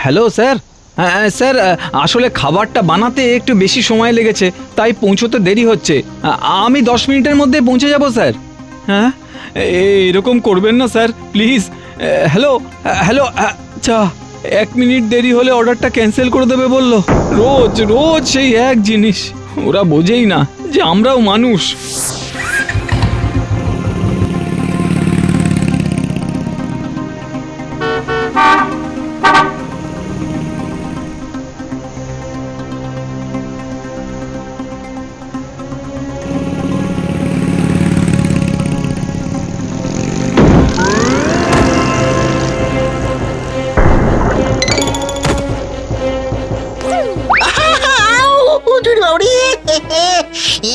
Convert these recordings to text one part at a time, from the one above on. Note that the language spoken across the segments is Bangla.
Hello sir. হ্যাঁ স্যার, আসলে খাবারটা বানাতে একটু বেশি সময় লেগেছে, তাই পৌঁছতে দেরি হচ্ছে। আমি 10 মিনিটের মধ্যে পৌঁছে যাব স্যার। হ্যাঁ, এরকম করবেন না স্যার, প্লিজ। হ্যালো হ্যালো, আচ্ছা 1 মিনিট দেরি হলে অর্ডারটা ক্যান্সেল করে দেবে বললো। রোজ রোজ সেই এক জিনিস, ওরা বোঝেই না যে আমরাও মানুষ।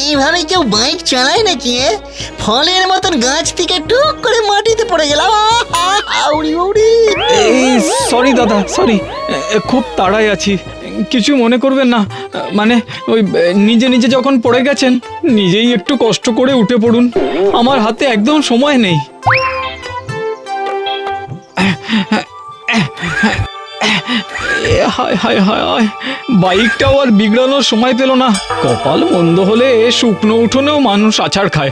এইভাবে কেউ বাইক চালায় নাকি? ফলের মতন গাছ থেকে টুক করে মাটিতে পড়ে গেলাম। সরি দাদা, সরি, খুব তাড়ায় আছি, কিছু মনে করবেন না। মানে ওই নিজে নিজে যখন পড়ে গেছেন, নিজেই একটু কষ্ট করে উঠে পড়ুন, আমার হাতে একদম সময় নেই। হায় হায় হায় হায়, বাইকটাও আর বিগড়ানোর সময় পেল না। কপাল মন্দ হলে শুকনো উঠোনেও মানুষ আছাড় খায়।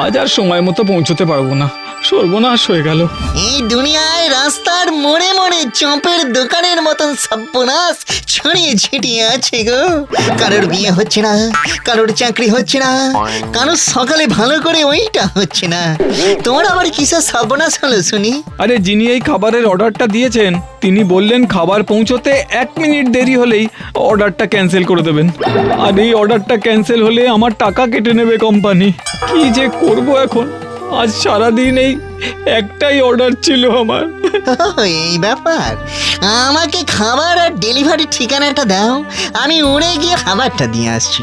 আজ আর সময় মতো পৌঁছতে পারবো না, সর্বনাশ হয়ে গেল। এই দুনিয়ায় রাস্তার মোড়ে মোড়ে চপের দোকানের মতন সর্বনাশ ছড়িয়ে ছিটিয়ে আছে গো। কারোর বিয়ে হচ্ছে না, কারোর চাকরি হচ্ছে না, কারোর সকালে ভালো করে ওইটা হচ্ছে না। তোমার আবার কিসের সর্বনাশ হলো শুনি? আরে, যিনি এই খাবারের অর্ডারটা দিয়েছেন, তিনি বললেন খাবার পৌঁছতে 1 মিনিট দেরি হলেই অর্ডারটা ক্যান্সেল করে দেবেন। আর এই অর্ডারটা ক্যান্সেল হলে আমার টাকা কেটে নেবে কোম্পানি। কি যে করব এখন, আজ সারাদিন এই একটাই অর্ডার ছিল আমার। এই ব্যাপার, আমাকে খাবার আর ডেলিভারি ঠিকানাটা দাও, আমি উড়ে গিয়ে খাবারটা দিয়ে আসছি।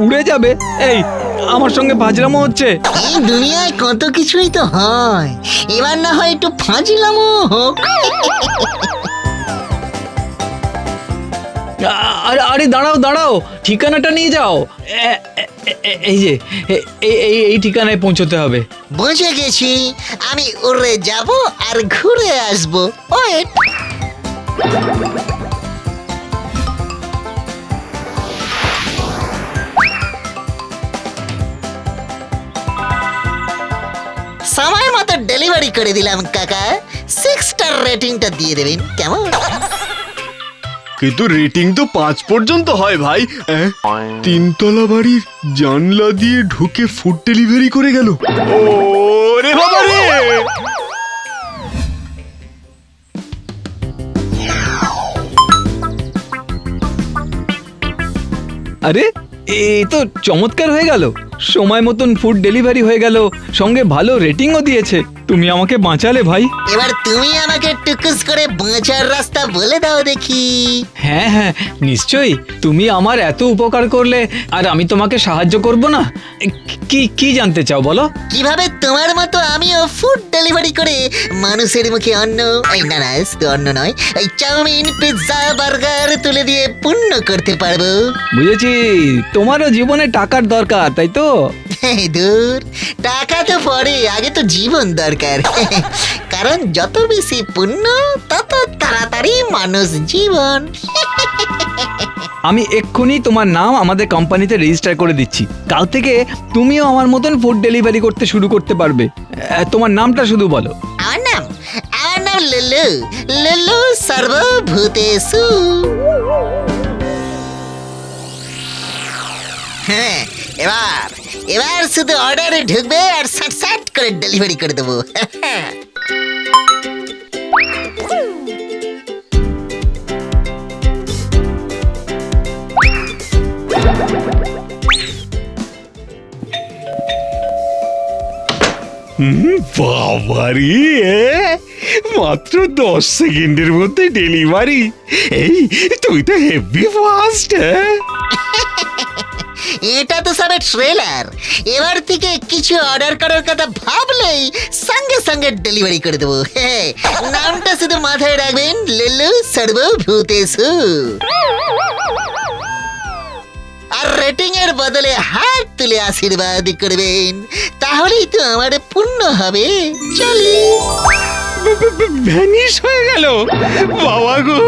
উড়ে যাবে? এই, আমার সঙ্গে ফাজলামো হচ্ছে? এই দুনিয়ায় কত কিছুই তো হয়, এবার না হয় একটু ফাজলামো হোক। আরে দাঁড়াও দাঁড়াও, ঠিকানাটা নিয়ে যাও। এই যে এই ঠিকানায় পৌঁছতে হবে। বুঝে গেছি, আমি উড়ে যাব আর ঘুরে আসবো। ওয়েট। সময় মতো ডেলিভারি করে দিলাম কাকা। 6 স্টার রেটিংটা দিয়ে দেবেন কেমন? কিন্তু রেটিং তো 5 পর্যন্ত হয় ভাই। 3তলা বাড়ির জানলা দিয়ে ঢুকে ফুড ডেলিভারি করে গেল। ওরে বাবা রে! আরে, এই তো চমৎকার হয়ে গেল, সময় মতন ফুড ডেলিভারি হয়ে গেল, সঙ্গে ভালো রেটিংও দিয়েছে। তুমি আমাকে বাঁচালে ভাই। এবার তুমি আমাকে টুকুস করে বাঁচার রাস্তা বলে দাও দেখি। হ্যাঁ হ্যাঁ, নিশ্চয়ই। তুমি আমার এত উপকার করলে আর আমি তোমাকে সাহায্য করব না? কি কি জানতে চাও বলো? কিভাবে তোমার মতো আমিও ফুড ডেলিভারি করে মানুষের মুখে অন্ন, এই না না শুধু অন্ন নয়, এই চাউমিন, পিৎজা, বার্গার তুলে দিয়ে পুণ্য করতে পারবো। বুঝেছি, তোমারও জীবনে টাকার দরকার, তাই তো? দূর, টাকা তো পরে, আগে তো জীবন দরকার। কারণ যত বেশি পুণ্য, তত তাড়াতাড়ি মানুষ জীবন। আমি এক্ষুনি তোমার নাম আমাদের কোম্পানিতে রেজিস্টার করে দিচ্ছি। কাল থেকে তুমিও আমার মতন ফুড ডেলিভারি করতে শুরু করতে পারবে। তোমার নামটা শুধু বলো। আমার নাম লুলু। লুলু সর্বভূতেষু। হ্যাঁ, এবার শুধু অর্ডারে ঢুকবে আর সাট করে ডেলিভারি করে দেবো। বাবারি, মাত্র 10 সেকেন্ডের মধ্যে ডেলিভারি! এই, তুই তো হেভি ফাস্ট। এটা তো সবে ট্রেলার। এবার থেকে কিছু অর্ডার করার কথা ভাবলেই সঙ্গে সঙ্গে ডেলিভারি করে দেবো। নামটা শুধু মাথায় রাখবেন, লুলু সর্বভূতেষু। আর রেটিং এর বদলে হাত তুলে আশীর্বাদ করবেন, তাহলেই তো আমার পুণ্য হবে। চলি। ভ্যানিশ হয়ে গেল। বাবা গো,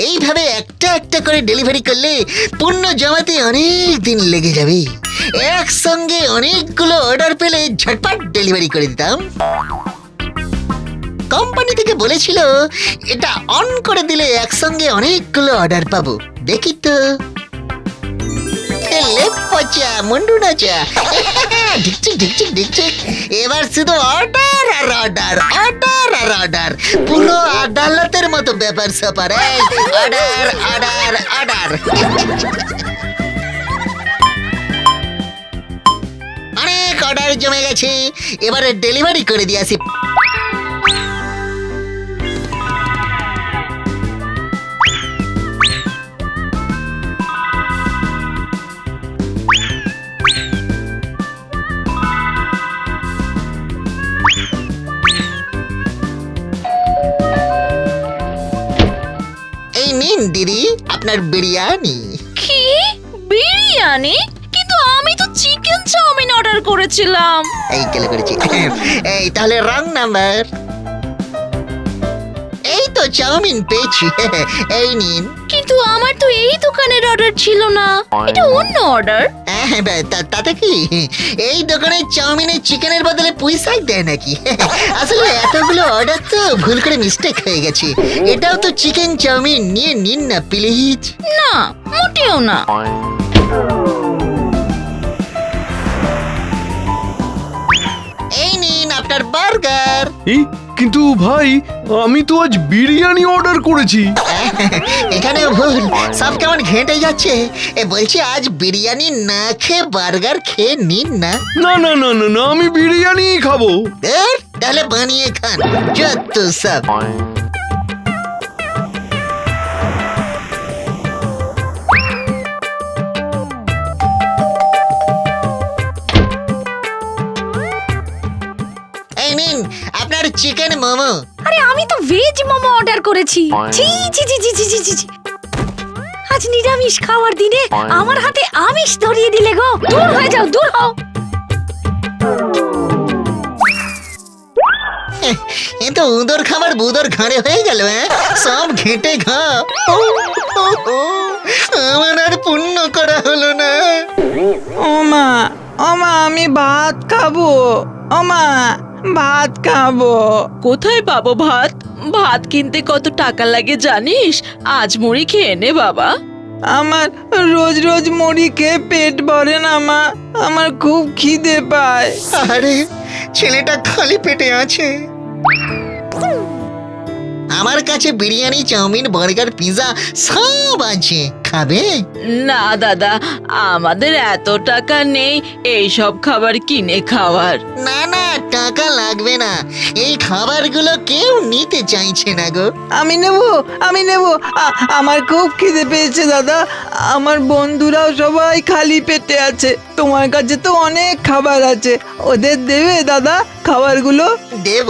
এইভাবে একটা একটা করে ডেলিভারি করলে পণ্য জমাতে অনেক দিন লেগে যাবে। একসঙ্গে অনেকগুলো অর্ডার পেলে ঝটপট ডেলিভারি করে দিতাম। কোম্পানি থেকে বলেছিল এটা অন করে দিলে একসঙ্গে অনেকগুলো অর্ডার পাবো। দেখি তো। এলে পচা মুন্ডু নাচা, ঢিকচিক ঢিকচিক ঢিকচিক। এবার শুধু অর্ডার আর অর্ডার, অর্ডার আর অর্ডার। পুরো আদালতের মতো ব্যাপার স্যাপার। Order order order. অনেক অর্ডার জমে গেছে, এবারে ডেলিভারি করে দিয়ে আসি। এই নিন দিদি আপনার বিরিয়ানি। কি বিরিয়ানি? কিন্তু আমি তো চিকেন চাউমিন অর্ডার করেছিলাম। এই কেলে করেছি। এই তাহলে রং নাম্বার। এই তো চাউমিন পেয়েছি। এই নিন। কিন্তু আমার তো এই দোকানের অর্ডার ছিল না, এটা অন্য অর্ডার। তাতে কি এই দোকানে চাউমিনের চিকেনের বদলে পুঁই শাক দেয় নাকি? আসলে এতগুলো অর্ডার তো ভুল করে মিস্টেক হয়ে গেছে। এটাও তো চিকেন চাউমিন, নিয়ে নিন না প্লিজ। না, মোটেও না। এই নিন আপনার বার্গার। এই কিন্তু ভাই, আমি তো আজ বিরিয়ানি অর্ডার করেছি। এখানেও ভুল, সব কেমন ঘেঁটে যাচ্ছে। বলছি আজ বিরিয়ানি না খেয়ে বার্গার খেয়ে নিন না। না না না না না, আমি বিরিয়ানি খাবো। তাহলে বানিয়ে খান, যত সব। এই নিন আপনার চিকেন মোমো। আরে আমি তো ভেজ মোমো অর্ডার করেছি। ছি ছি ছি ছি ছি ছি ছি। আজ নিরামিষ খাওয়ার দিনে আমার হাতে আমিষ ধরিয়ে দিলে গো। দূর হয়ে যাও, দূর হও। এ তো উদর খাবার বুদর ঘাড়ে হয়ে গেল। সব ঘেঁটে ঘা। আমার আর পুণ্য করা হলো না। ওমা, ওমা, আমি ভাত খাবো। ওমা, ভাত খাবো। কোথায় পাবো ভাত? ভাত কিনতে কত টাকা লাগে জানিস? আজ মুড়ি খেয়ে নে বাবা। আমার রোজ রোজ মুড়ি খেয়ে পেট ভরে না মা, আমার খুব খিদে পায়। আরে ছেলেটা খালি পেটে আছে। আমার কাছে বিরিয়ানি, চাউমিন, বার্গার, পিৎজা সব আছে। খাবে? না দাদা, আমাদের এত টাকা নেই এই সব খাবার কিনে খাওয়ার। না না, টাকা লাগবে না। এই খাবারগুলো কেউ নিতে চাইছে না গো। আমি নেব, আমি নেব। আমার খুব খিদে পেয়েছে দাদা। আমার বন্ধুরাও সবাই খালি পেটে আছে। তোমার কাছে তো অনেক খাবার আছে, ওদের দেবে দাদা খাবারগুলো? দেব,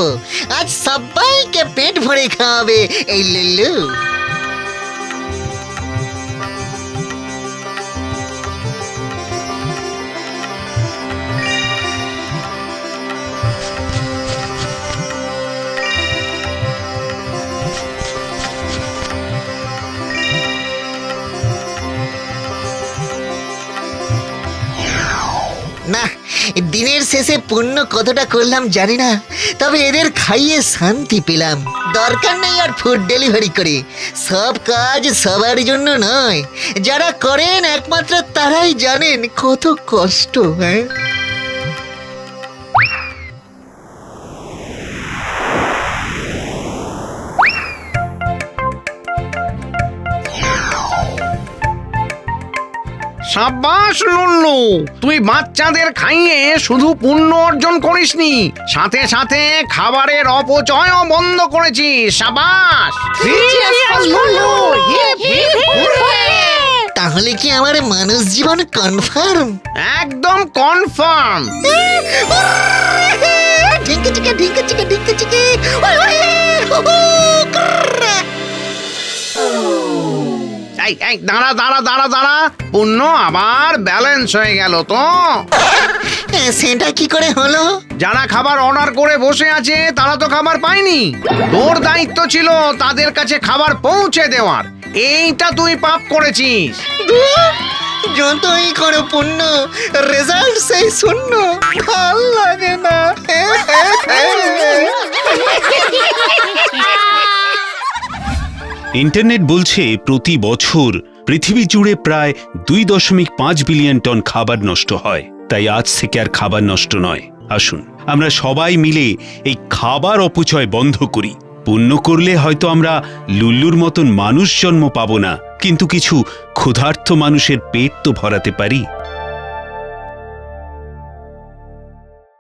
আজ সবাইকে পেট ভরে খাওয়াবে। এই লুল্লু। না, দিনের শেষে পুণ্য কতটা করলাম জানি না, তবে এদের খাইয়ে শান্তি পেলাম। দরকার নেই আর ফুড ডেলিভারি করে। সব কাজ সবার জন্য নয়, যারা করেন একমাত্র তারাই জানেন কত কষ্ট। সাব্বাস লুল্লু, তুই বাচ্চাদের খাইয়ে শুধু পুণ্য অর্জন করিসনি, সাথে সাথে খাবারের অপচয়ও বন্ধ করেছিস। সাবাস। তাহলে কি আমার মানুষ জীবন কনফার্ম? একদম কনফার্ম। ঢিঙ্কে চিকে ঢিঙ্কে চিকে ঢিঙ্কে চিকে। এই দাঁড়া দাঁড়া দাঁড়া দাঁড়া, পুণ্য আবার ব্যালেন্স হয়ে গেল তো। সেটা কি করে হলো? যারা খাবার অর্ডার করে বসে আছে তারা তো খাবার পায়নি। তোর দায়িত্ব ছিল তাদের কাছে খাবার পৌঁছে দেওয়ার, এইটা তুই পাপ করেছিস। ধুর, যতই করো পুণ্য, রেজাল্ট সেই শূন্য। ভাল লাগে না। ইন্টারনেট বলছে প্রতি বছর পৃথিবী জুড়ে প্রায় 2.5 বিলিয়ন টন খাবার নষ্ট হয়। তাই আজ থেকে আর খাবার নষ্ট নয়। আসুন আমরা সবাই মিলে এই খাবার অপচয় বন্ধ করি। পুণ্য করলে হয়তো আমরা লুল্লুর মতন মানুষ জন্ম পাবো না, কিন্তু কিছু ক্ষুধার্ত মানুষের পেট তো ভরাতে পারি।